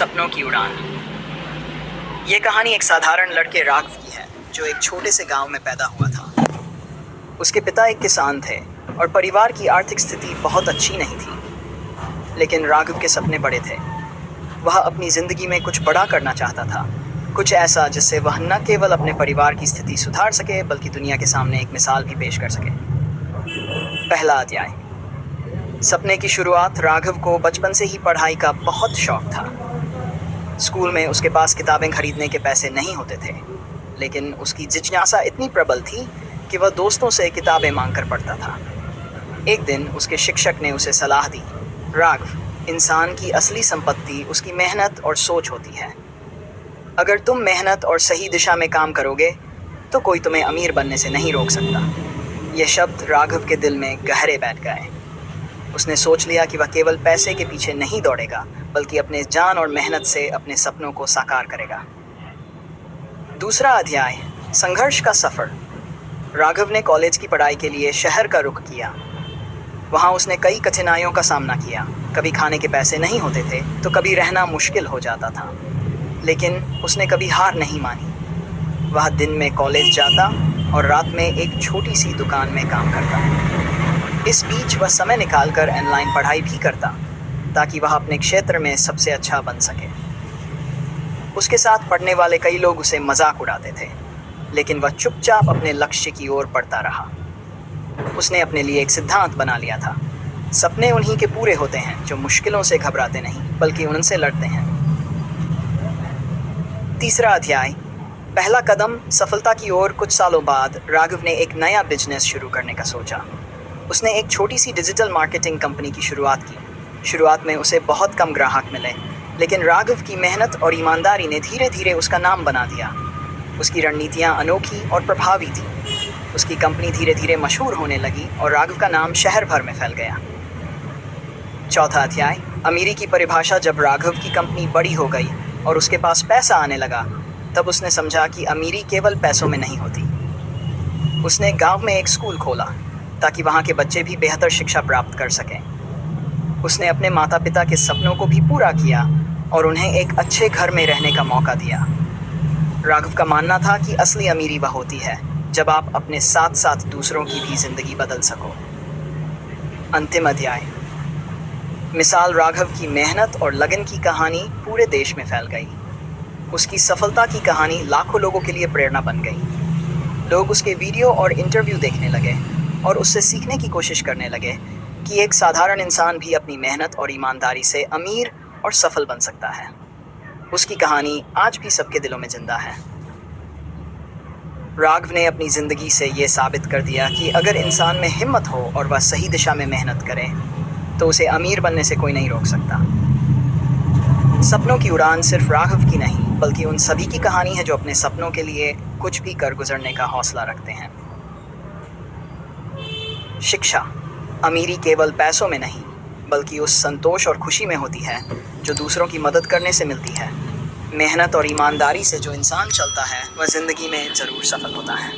सपनों की उड़ान। ये कहानी एक साधारण लड़के राघव की है जो एक छोटे से गांव में पैदा हुआ था। उसके पिता एक किसान थे और परिवार की आर्थिक स्थिति बहुत अच्छी नहीं थी। लेकिन राघव के सपने बड़े थे। वह अपनी ज़िंदगी में कुछ बड़ा करना चाहता था, कुछ ऐसा जिससे वह न केवल अपने परिवार की स्थिति सुधार सके बल्कि दुनिया के सामने एक मिसाल भी पेश कर सके। पहला अध्याय। सपने की शुरुआत। राघव को बचपन से ही पढ़ाई का बहुत शौक था। स्कूल में उसके पास किताबें खरीदने के पैसे नहीं होते थे, लेकिन उसकी जिज्ञासा इतनी प्रबल थी कि वह दोस्तों से किताबें मांगकर पढ़ता था। एक दिन उसके शिक्षक ने उसे सलाह दी, राघव, इंसान की असली संपत्ति उसकी मेहनत और सोच होती है। अगर तुम मेहनत और सही दिशा में काम करोगे तो कोई तुम्हें अमीर बनने से नहीं रोक सकता। ये शब्द राघव के दिल में गहरे बैठ गए। उसने सोच लिया कि वह केवल पैसे के पीछे नहीं दौड़ेगा बल्कि अपने जान और मेहनत से अपने सपनों को साकार करेगा। दूसरा अध्याय। संघर्ष का सफर। राघव ने कॉलेज की पढ़ाई के लिए शहर का रुख किया। वहाँ उसने कई कठिनाइयों का सामना किया। कभी खाने के पैसे नहीं होते थे तो कभी रहना मुश्किल हो जाता था, लेकिन उसने कभी हार नहीं मानी। वह दिन में कॉलेज जाता और रात में एक छोटी सी दुकान में काम करता। इस बीच वह समय निकालकर ऑनलाइन पढ़ाई भी करता ताकि वह अपने क्षेत्र में सबसे अच्छा बन सके। उसके साथ पढ़ने वाले कई लोग उसे मजाक उड़ाते थे, लेकिन वह चुपचाप अपने लक्ष्य की ओर बढ़ता रहा। उसने अपने लिए एक सिद्धांत बना लिया था, सपने उन्हीं के पूरे होते हैं जो मुश्किलों से घबराते नहीं बल्कि उनसे लड़ते हैं। तीसरा अध्याय। पहला कदम। सफलता की ओर। कुछ सालों बाद राघव ने एक नया बिजनेस शुरू करने का सोचा। उसने एक छोटी सी डिजिटल मार्केटिंग कंपनी की शुरुआत की। शुरुआत में उसे बहुत कम ग्राहक मिले, लेकिन राघव की मेहनत और ईमानदारी ने धीरे धीरे उसका नाम बना दिया। उसकी रणनीतियाँ अनोखी और प्रभावी थी। उसकी कंपनी धीरे धीरे मशहूर होने लगी और राघव का नाम शहर भर में फैल गया। चौथा अध्याय। अमीरी की परिभाषा। जब राघव की कंपनी बड़ी हो गई और उसके पास पैसा आने लगा, तब उसने समझा कि अमीरी केवल पैसों में नहीं होती। उसने गांव में एक स्कूल खोला ताकि वहाँ के बच्चे भी बेहतर शिक्षा प्राप्त कर सकें। उसने अपने माता पिता के सपनों को भी पूरा किया और उन्हें एक अच्छे घर में रहने का मौका दिया। राघव का मानना था कि असली अमीरी वह होती है जब आप अपने साथ साथ दूसरों की भी जिंदगी बदल सको। अंतिम अध्याय। मिसाल। राघव की मेहनत और लगन की कहानी पूरे देश में फैल गई। उसकी सफलता की कहानी लाखों लोगों के लिए प्रेरणा बन गई। लोग उसके वीडियो और इंटरव्यू देखने लगे और उससे सीखने की कोशिश करने लगे कि एक साधारण इंसान भी अपनी मेहनत और ईमानदारी से अमीर और सफल बन सकता है। उसकी कहानी आज भी सबके दिलों में जिंदा है। राघव ने अपनी ज़िंदगी से ये साबित कर दिया कि अगर इंसान में हिम्मत हो और वह सही दिशा में मेहनत करे तो उसे अमीर बनने से कोई नहीं रोक सकता। सपनों की उड़ान सिर्फ राघव की नहीं बल्कि उन सभी की कहानी है जो अपने सपनों के लिए कुछ भी कर गुजरने का हौसला रखते हैं। शिक्षा। अमीरी केवल पैसों में नहीं बल्कि उस संतोष और खुशी में होती है जो दूसरों की मदद करने से मिलती है। मेहनत और ईमानदारी से जो इंसान चलता है वह ज़िंदगी में ज़रूर सफल होता है।